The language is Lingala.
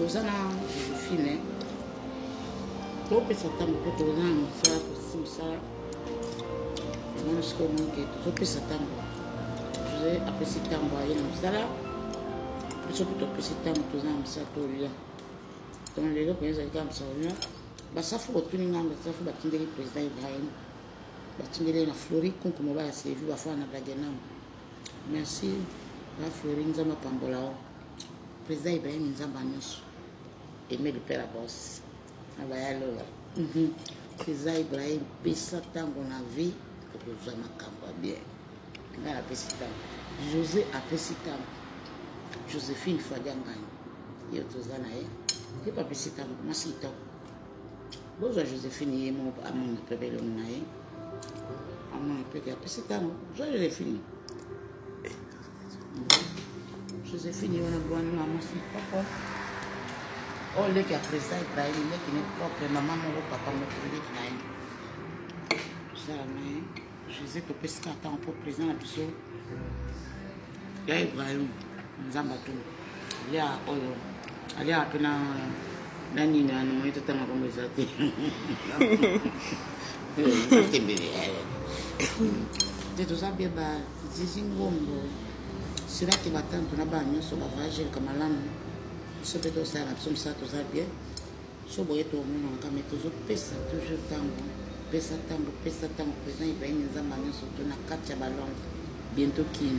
tozana Joséphine topesa ntango mpe tozana mosala tosimosala emona sikoyo monke tozopesa ntango José apesi ntango aye na mosala biso mpe topesi ntango tozana mosala tolia donc lelo mpenza ezali kaka mosala olia basafu botuni ngambo basafu batindeli président Ibrahim batindeli na Flori kunkumo bayasevi bafana na blagenam merci la Flori nzambe apambola o président Ibrahim nzambe nyonso aimé le père la bosse abayalola président Ibrahim pesa ntango na vie okozwa makambo ya bien nga napesi ntango José apesi ntango Joséphine Fadiangani yo toza na ye ye bapesi ntango mwasi kitoko bozwa Joséphine ye mo amona mpe belongo na ye amona mpe apesi ntango zwa Joséphine Joséphine wana bwana na mwasi papa oh leki ya président Ibrahim leki ne propre mama moko papa moko leki na ye tosala na ye José topesika ntango mpo président na biso ya Ibrahim nzamba tu alia oyo alia mpe na nini wana moye totanga kombo eza te atembele te toza bie bazizi ngombo silaki batantu na bana nyonso bavagelka malamu biso mpe tosala na biso mosala toza bien so boye tomonaka me tozopesa toujours ntango pesa ntango président Ibrahim nzamba nyonso to na kati ya balongo bientôt kino